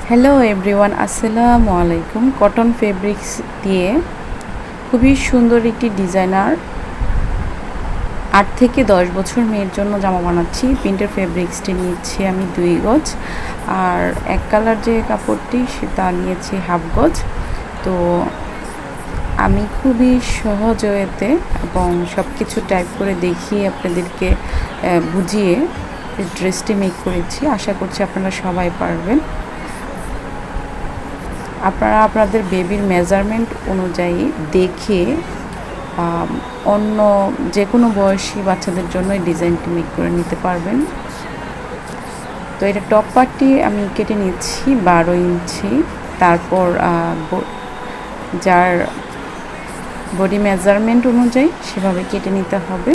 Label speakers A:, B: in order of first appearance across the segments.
A: Hello everyone, আসসালামু আলাইকুম। Cotton fabrics দিয়ে খুবই সুন্দর একটি ডিজাইনার 8 থেকে 10 বছর মেয়ের জন্য জামা বানাচ্ছি। প্রিন্টের ফেব্রিক্সটি নিয়েছি আমি 2 গজ, আর এক কালার যে কাপড়টি সেটা নিয়েছি হাফ গজ। তো আমি খুবই সহজ ওয়েতে এবং সব কিছু টাইপ করে দেখিয়ে আপনাদেরকে বুঝিয়ে ড্রেসটি মেক করেছি। আশা করছি আপনারা সবাই পারবেন। আপনারা আপনাদের বেবির মেজারমেন্ট অনুযায়ী দেখে অন্য যে কোনো বয়সী বাচ্চাদের জন্য এই ডিজাইনটি মেক করে নিতে পারবেন। তো এটা টপ পার্টটি আমি কেটে নিচ্ছি 12 ইঞ্চি। তারপর যার বডি মেজারমেন্ট অনুযায়ী সেভাবে কেটে নিতে হবে।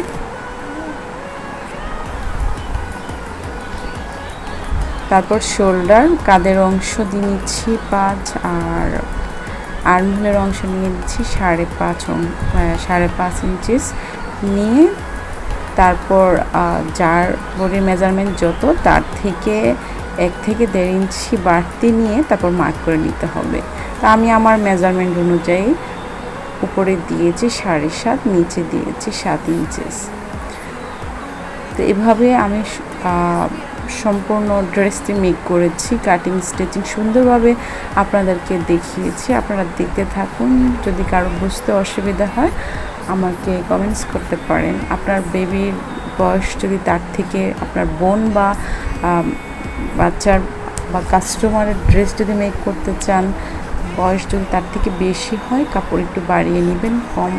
A: তারপর শোল্ডার, কাঁধের অংশ দিয়ে নিচ্ছি 5, আর আর্মহোলের অংশ নিয়ে নিচ্ছি 5.5 ইঞ্চিস নিয়ে, তারপর যার বডির মেজারমেন্ট যত তার থেকে 1 থেকে 1.5 ইঞ্চি বাড়তি নিয়ে তারপর মার্ক করে নিতে হবে। তা আমি আমার মেজারমেন্ট অনুযায়ী উপরে দিয়েছি 7.5, নিচে দিয়েছি 7 ইঞ্চিস। তো এভাবে আমি সম্পূর্ণ ড্রেসটি মেক করেছি। কাটিং স্টিচিং সুন্দরভাবে আপনাদেরকে দেখিয়েছি। আপনারা দেখতে থাকুন। যদি কারো বুঝতে অসুবিধা হয় আমাকে কমেন্টস করতে পারেন। আপনার বেবির বয়স যদি তার থেকে আপনার বোন বা বাচ্চার বা কাস্টমারের ড্রেস যদি মেক করতে চান, বয়স যদি তার থেকে বেশি হয় কাপড় একটু বাড়িয়ে নেবেন, কম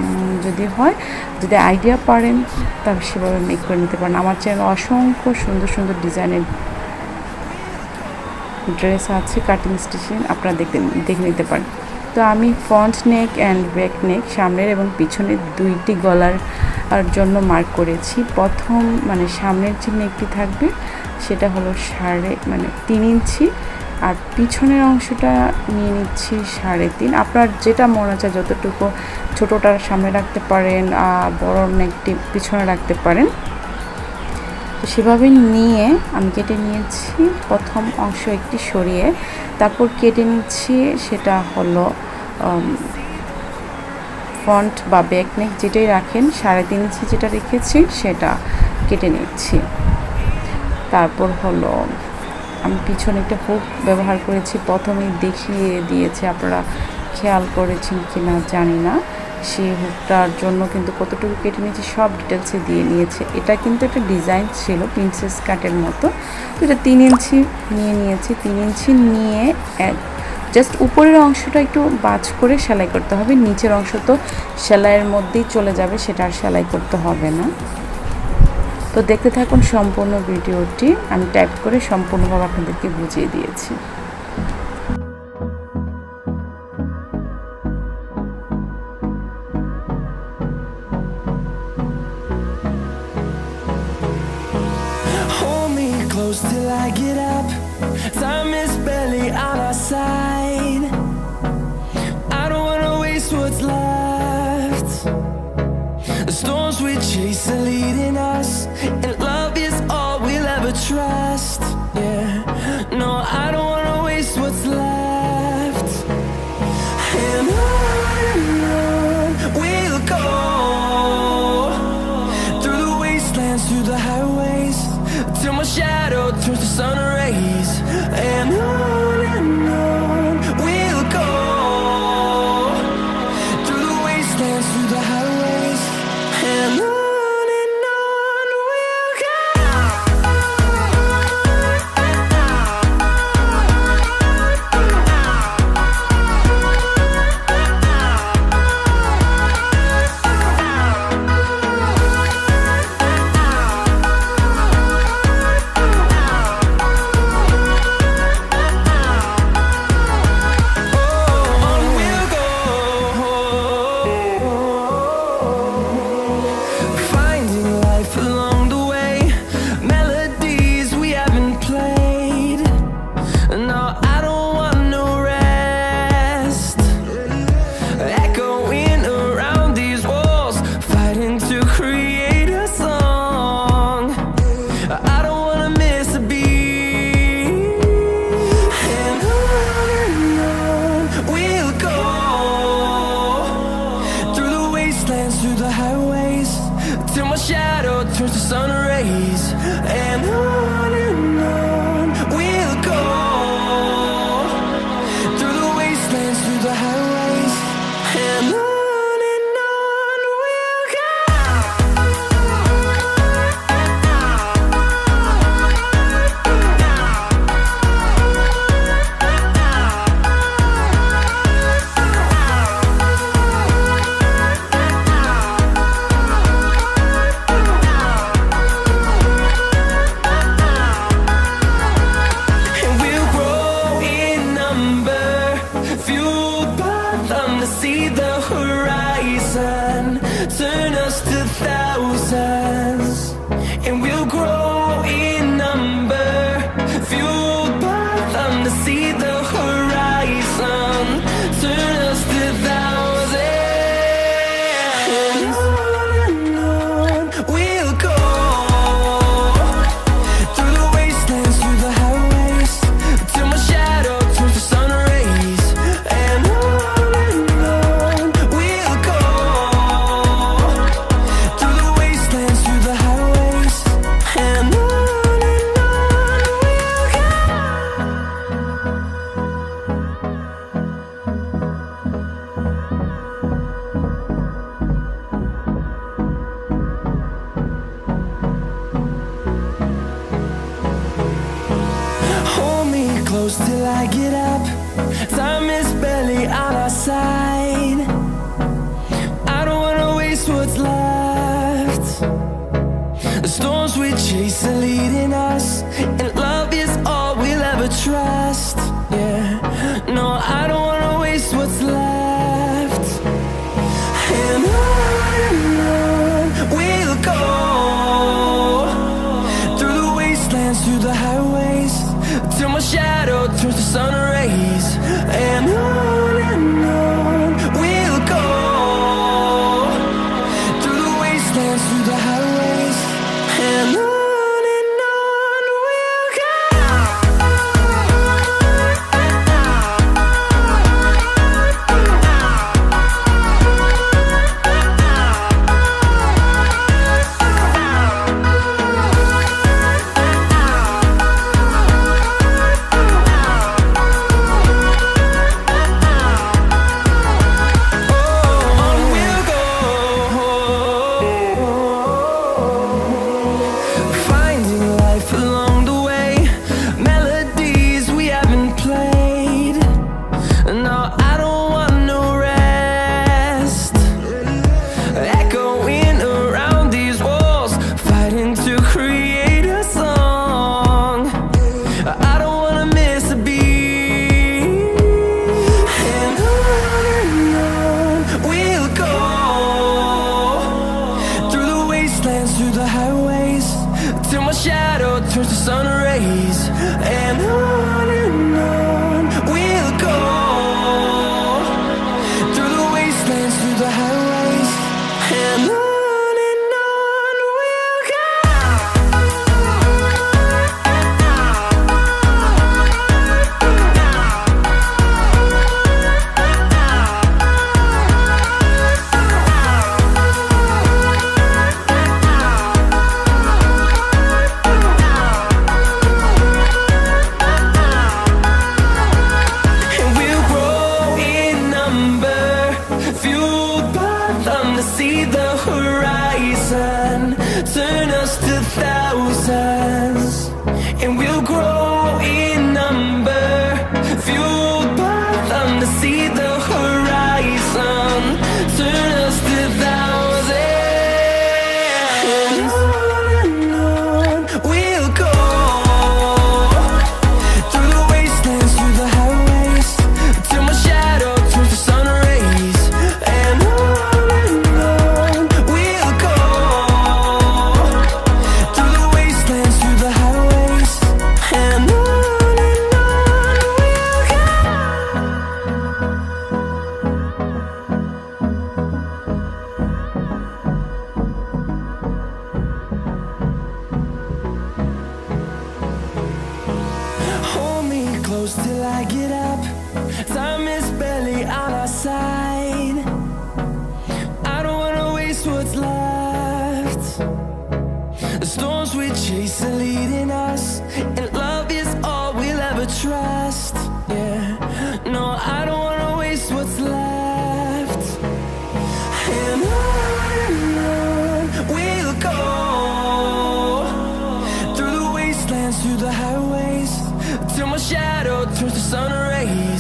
A: যদি হয়, যদি আইডিয়া পারেন তবে সেভাবে মেক করে নিতে পারেন। আমার চ্যানেলে অসংখ্য সুন্দর সুন্দর ডিজাইনের ড্রেস আছে, কাটিং স্টিচিং আপনারা দেখে নিতে পারেন। তো আমি front neck and back neck, সামনের এবং পিছনের 2টি গলার জন্য মার্ক করেছি। প্রথম সামনের যে নেকটি থাকবে সেটা হলো 3 ইঞ্চি, আর পিছনের অংশটা নিয়ে নিচ্ছি 3.5। আপনার যেটা মনে হচ্ছে যতটুকু, ছোটোটার সামনে রাখতে পারেন, বড় নেকটি পিছনে রাখতে পারেন। তো সেভাবে নিয়ে আমি কেটে নিয়েছি। প্রথম অংশ একটি সরিয়ে তারপর কেটে নিচ্ছি, সেটা হলো ফ্রন্ট বা ব্যাক নেক যেটাই রাখেন 3.5 ইঞ্চি যেটা রেখেছি সেটা কেটে নিচ্ছি। তারপর হলো আমি পিছনে একটা হুক ব্যবহার করেছি, প্রথমেই দেখিয়ে দিয়েছি, আপনারা খেয়াল করেছেন কি না জানি না। সেই হুকটার জন্য কিন্তু কতটুকু কেটে নিয়েছি সব ডিটেলসে দিয়ে নিয়েছে। এটা কিন্তু একটা ডিজাইন ছিল প্রিন্সেস কাটের মতো। তো এটা 3 ইঞ্চি নিয়ে নিয়েছি। 3 ইঞ্চি নিয়ে জাস্ট উপরের অংশটা একটু বাজ করে সেলাই করতে হবে, নিচের অংশ তো সেলাইয়ের মধ্যেই চলে যাবে, সেটা আর সেলাই করতে হবে না। তো দেখতে থাকুন সম্পূর্ণ ভিডিওটি। আমি টাইপ করে সম্পূর্ণভাবে আপনাদেরকে বুঝিয়ে দিয়েছি।
B: Hold me close till I get up. Time is barely on our side. I don't wanna waste what's left. The storms we chase are leading us, and love is all we'll ever trust. Yeah, no, I don't wanna waste what's left. And on we'll go, through the wastelands, through the highways, till my shadow turns to sun rays. And on see the horizon, turn us to thousands, and we'll grow in number, fueled by them to see the horizon, turn us to thousands, and on we'll go, through the wastelands, through the highways, till my shadow turns to sun rays, and on we'll go, through the wastelands, through the highways, and on we'll go. Hold me close till I get up. Time is barely on our side. I don't wanna waste what's left. The storms we chase are leading us, and love is all we'll ever trust. Yeah, no, I don't wanna waste what's left. And on we'll go, through the wastelands, through the highways, till my shadow turns to sun rays, and on we'll go, through the wastelands, through the highways, and on we'll go. Finding life along the way, melodies we haven't played. No, I don't want no rest. Echoing around these walls, fighting to create a song. I don't wanna miss a beat. And on we'll go, through the wastelands, through the highways, till my shadow turns to sun rays, and on we'll go, through the wastelands, through the highways, and on we'll go. And we'll grow in number, fueled by them to see the horizon, turn us to thousands, and we'll grow in number, fueled by them to see the horizon, turn us to thousands, and on we'll go, through the wastelands, through the highways, till my shadow turns to sun rays, and on we'll go, through the wastelands, through the highways, and on we'll go. Hold me close till I get up. Time is barely on our side. I don't wanna waste what's left. The storms we chase are leading us, and love is all we'll ever trust. Yeah, no, I don't wanna waste what's left. And on we'll go, through the wastelands, through the highways, till my shadow turns to sun rays,